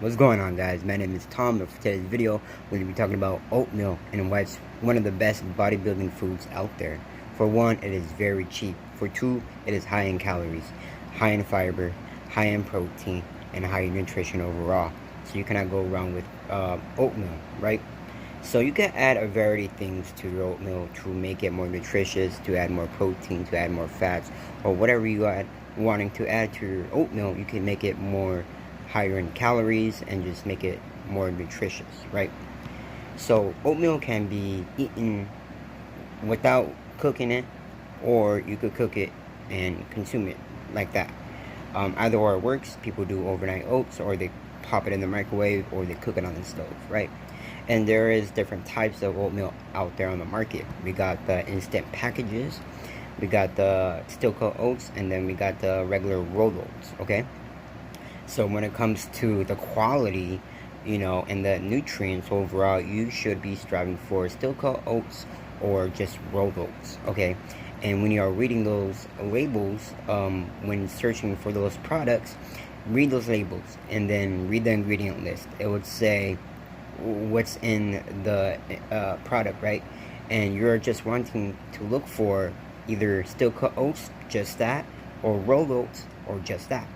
What's going on, guys? My name is Tom, and for today's video we're going to be talking about oatmeal and why it's one of the best bodybuilding foods out there. For one, it is very cheap. For two, it is high in calories, high in fiber, high in protein, and high in nutrition overall. So you cannot go wrong with oatmeal, right? So you can add a variety of things to your oatmeal to make it more nutritious, to add more protein, to add more fats, or whatever you are wanting to add to your oatmeal. You can make it more higher in calories and just make it more nutritious, right? So oatmeal can be eaten without cooking it, or you could cook it and consume it like that. Either or works. People do overnight oats, or they pop it in the microwave, or they cook it on the stove, right? And there is different types of oatmeal out there on the market. We got the instant packages, we got the still cut oats, and then we got the regular rolled oats, okay? So when it comes to the quality, and the nutrients overall, you should be striving for still cut oats or just rolled oats, okay? And when you are reading those labels, when searching for those products, read those labels and then read the ingredient list. It would say what's in the product, right? And you're just wanting to look for either still cut oats, just that, or rolled oats, or just that,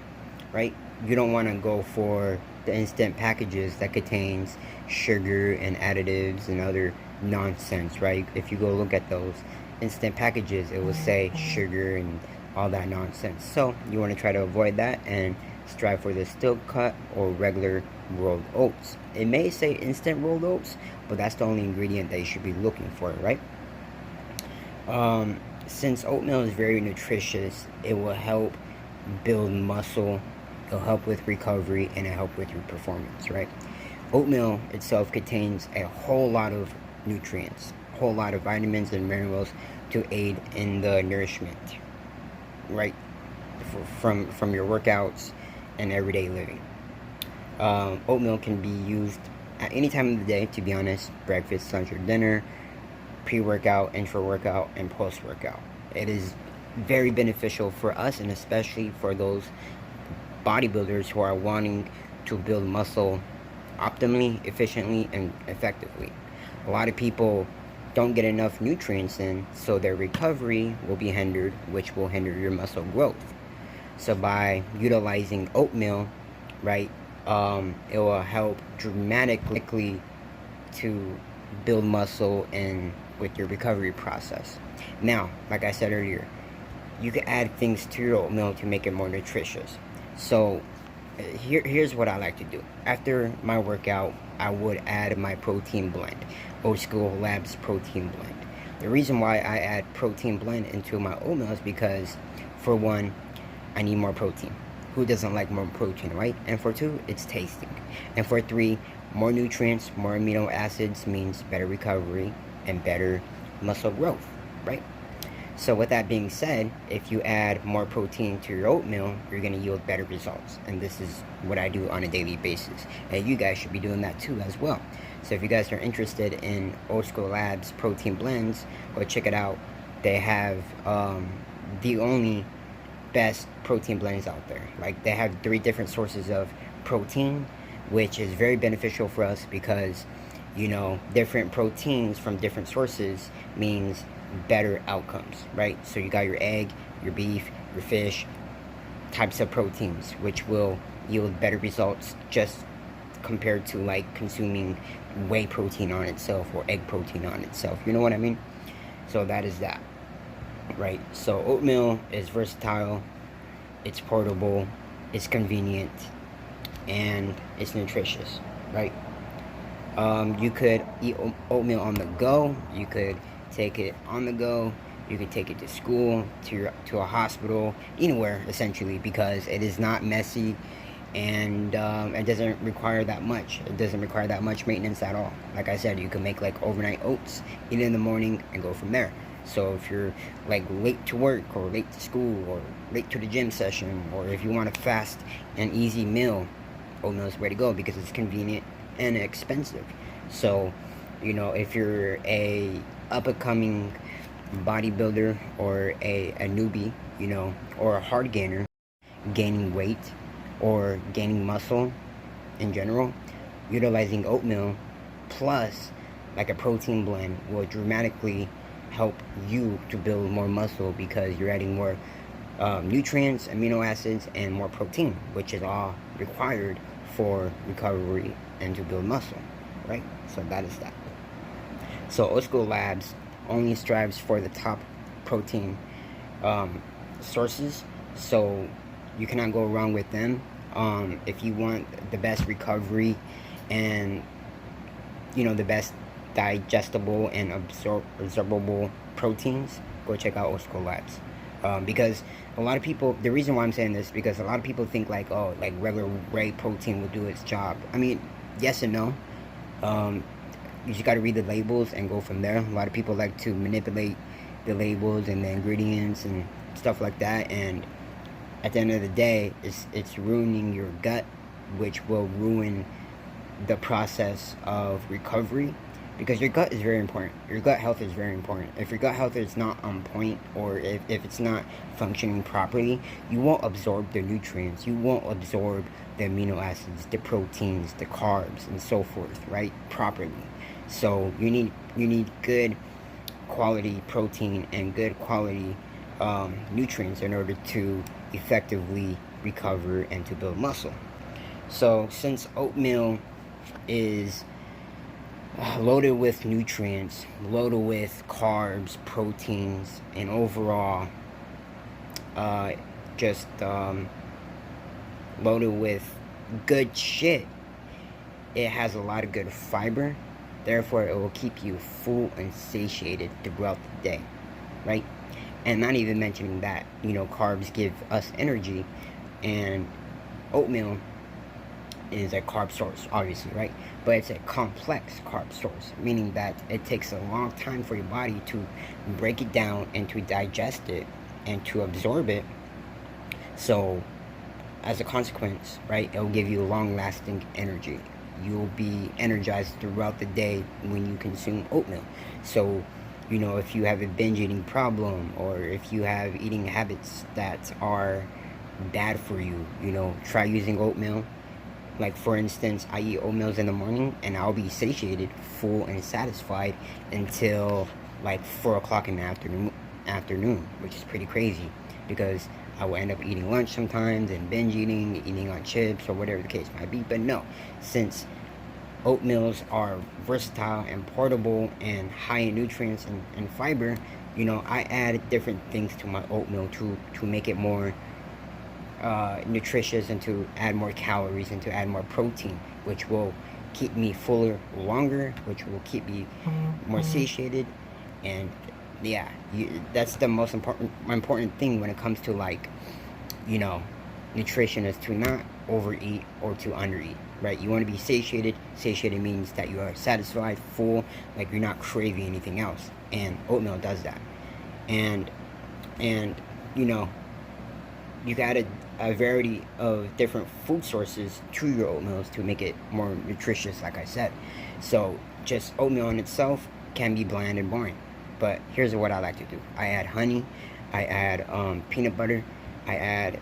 right? You don't want to go for the instant packages that contains sugar and additives and other nonsense, right? If you go look at those instant packages, it will say sugar and all that nonsense. So you want to try to avoid that and strive for the still cut or regular rolled oats. It may say instant rolled oats, but that's the only ingredient that you should be looking for, right? Since oatmeal is very nutritious, it will help build muscle, it'll help with recovery, and it'll help with your performance, right? Oatmeal itself contains a whole lot of nutrients, a whole lot of vitamins and minerals to aid in the nourishment, right? From your workouts and everyday living. Oatmeal can be used at any time of the day, to be honest. Breakfast, lunch, or dinner, pre-workout, intra-workout, and post-workout. It is very beneficial for us, and especially for those bodybuilders who are wanting to build muscle optimally, efficiently, and effectively. A lot of people don't get enough nutrients in, so their recovery will be hindered, which will hinder your muscle growth. So by utilizing oatmeal, right, it will help dramatically to build muscle and with your recovery process. Now, like I said earlier, you can add things to your oatmeal to make it more nutritious. So here's what I like to do. After my workout, I would add my protein blend, OldschoolLabs protein blend. The reason why I add protein blend into my oatmeal is because, for one, I need more protein. Who doesn't like more protein, right? And for two, it's tasting. And for three, more nutrients, more amino acids means better recovery and better muscle growth, right? So with that being said, if you add more protein to your oatmeal, you're going to yield better results. And this is what I do on a daily basis. And you guys should be doing that too as well. So if you guys are interested in OldschoolLabs protein blends, go check it out. They have the only best protein blends out there. Like, they have 3 different sources of protein, which is very beneficial for us because, different proteins from different sources means better outcomes, right? So you got your egg, your beef, your fish, types of proteins, which will yield better results just compared to like consuming whey protein on itself or egg protein on itself. You know what I mean? So that is that, right? So oatmeal is versatile, it's portable, it's convenient, and it's nutritious, right? You could eat oatmeal on the go. You could take it on the go. You could take it to school, to a hospital, anywhere essentially, because it is not messy, and it doesn't require that much. It doesn't require that much maintenance at all. Like I said, you can make like overnight oats, eat it in the morning, and go from there. So if you're like late to work, or late to school, or late to the gym session, or if you want a fast and easy meal, oatmeal is the way to go because it's convenient and expensive. So, if you're a up-and-coming bodybuilder, or a newbie, or a hard gainer, gaining weight or gaining muscle, in general, utilizing oatmeal plus like a protein blend will dramatically help you to build more muscle, because you're adding more nutrients, amino acids, and more protein, which is all required for recovery and to build muscle, right? So that is that. So OldschoolLabs only strives for the top protein sources, so you cannot go wrong with them. If you want the best recovery and the best digestible and absorbable proteins, go check out OldschoolLabs. Because a lot of people, the reason why I'm saying this, because a lot of people think like, oh, like regular whey protein will do its job. I mean, yes and no. You just got to read the labels and go from there. A lot of people like to manipulate the labels and the ingredients and stuff like that, and at the end of the day, it's ruining your gut, which will ruin the process of recovery, because your gut is very important. Your gut health is very important. If your gut health is not on point, or if it's not functioning properly, you won't absorb the nutrients, you won't absorb the amino acids, the proteins, the carbs, and so forth, right, properly. So you need good quality protein and good quality nutrients in order to effectively recover and to build muscle. So since oatmeal is loaded with nutrients, loaded with carbs, proteins, and overall just loaded with good shit, it has a lot of good fiber. Therefore, it will keep you full and satiated throughout the day, right? And not even mentioning that, carbs give us energy, and oatmeal is a carb source, obviously, right? But it's a complex carb source, meaning that it takes a long time for your body to break it down and to digest it and to absorb it. So, as a consequence, right, it'll give you long-lasting energy. You'll be energized throughout the day when you consume oatmeal. So, if you have a binge eating problem, or if you have eating habits that are bad for you, try using oatmeal. Like, for instance, I eat oatmeals in the morning, and I'll be satiated, full, and satisfied until like 4 o'clock in the afternoon, which is pretty crazy, because I will end up eating lunch sometimes and binge eating on chips or whatever the case might be. But no, since oatmeals are versatile and portable and high in nutrients and fiber, I add different things to my oatmeal to make it more nutritious, and to add more calories, and to add more protein, which will keep me fuller longer, which will keep me more satiated. And yeah, that's the most important thing when it comes to, like, nutrition, is to not overeat or to undereat, right? You want to be satiated. Satiated means that you are satisfied, full, like you're not craving anything else, and oatmeal does that. And you add a variety of different food sources to your oatmeals to make it more nutritious, like I said. So just oatmeal in itself can be bland and boring, but here's what I like to do. I add honey, I add peanut butter, I add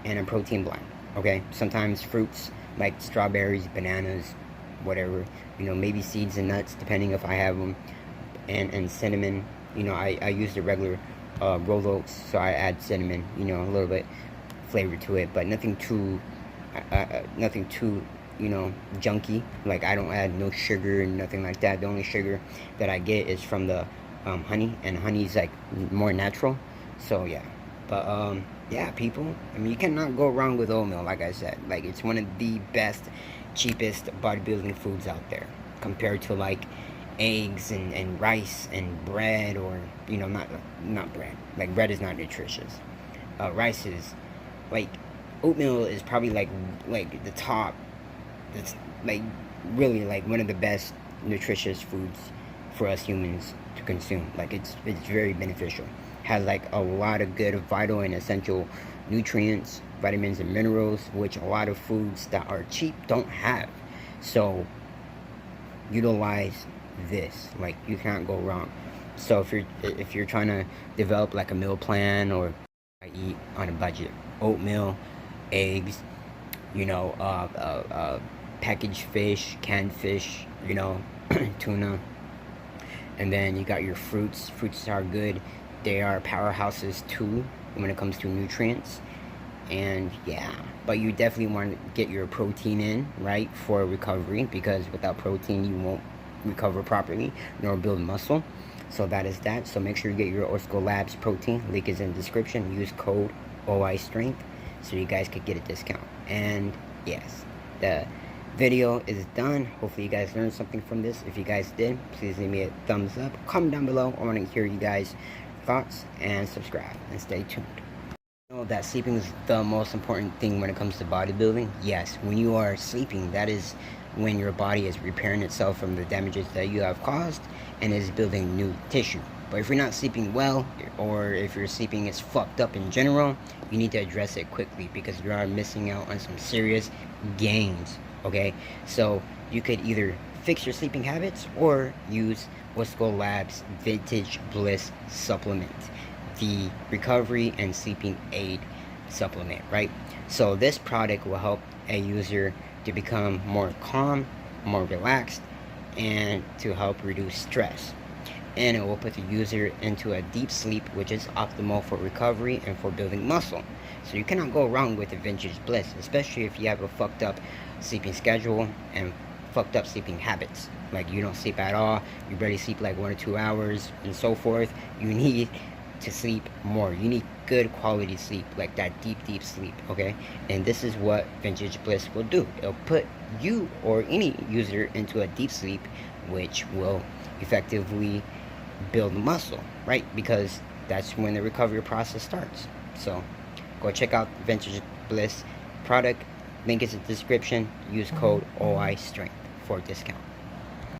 and a protein blend. Okay, sometimes fruits like strawberries, bananas, whatever, maybe seeds and nuts, depending if I have them, and cinnamon. I use the regular rolled oats, so I add cinnamon, a little bit flavor to it, but nothing too junky. Like, I don't add no sugar and nothing like that. The only sugar that I get is from the honey, and honey's like more natural. So yeah, but yeah, people, I mean, you cannot go wrong with oatmeal. Like I said, like, it's one of the best, cheapest bodybuilding foods out there, compared to like eggs and rice and bread, or not bread. Like, bread is not nutritious. Rice is, like, oatmeal is probably like the top. It's like really like one of the best nutritious foods for us humans to consume. Like, it's very beneficial. Has like a lot of good vital and essential nutrients, vitamins and minerals, which a lot of foods that are cheap don't have. So utilize this. Like, you can't go wrong. So if you're trying to develop like a meal plan, or I eat on a budget, oatmeal, eggs, you know, packaged fish, canned fish, you know, tuna. And then you got your fruits. Fruits are good. They are powerhouses too when it comes to nutrients. And yeah, but you definitely want to get your protein in, right, for recovery, because without protein you won't recover properly nor build muscle. So that is that. So make sure you get your OldschoolLabs protein. Link is in the description. Use code OI Strength so you guys could get a discount. And yes, the video is done. Hopefully you guys learned something from this. If you guys did, please leave me a thumbs up. Comment down below. I want to hear you guys' thoughts, and subscribe and stay tuned. You know that sleeping is the most important thing when it comes to bodybuilding. Yes, when you are sleeping, that is when your body is repairing itself from the damages that you have caused and is building new tissue. But if you're not sleeping well, or if your sleeping is fucked up in general, you need to address it quickly, because you are missing out on some serious gains. Okay, so you could either fix your sleeping habits or use OldschoolLabs Vintage Bliss supplement, the recovery and sleeping aid supplement, right? So this product will help a user to become more calm, more relaxed, and to help reduce stress. And it will put the user into a deep sleep, which is optimal for recovery and for building muscle. So you cannot go wrong with the Vintage Bliss, especially if you have a fucked up sleeping schedule and fucked up sleeping habits. Like you don't sleep at all, you barely sleep like 1 or 2 hours, and so forth. You need to sleep more. You need good quality sleep, like that deep sleep, okay? And this is what Vintage Bliss will do. It'll put you or any user into a deep sleep, which will effectively build muscle, right? Because that's when the recovery process starts. So go check out Vintage Bliss product. Link is in the description. Use code OI Strength for a discount.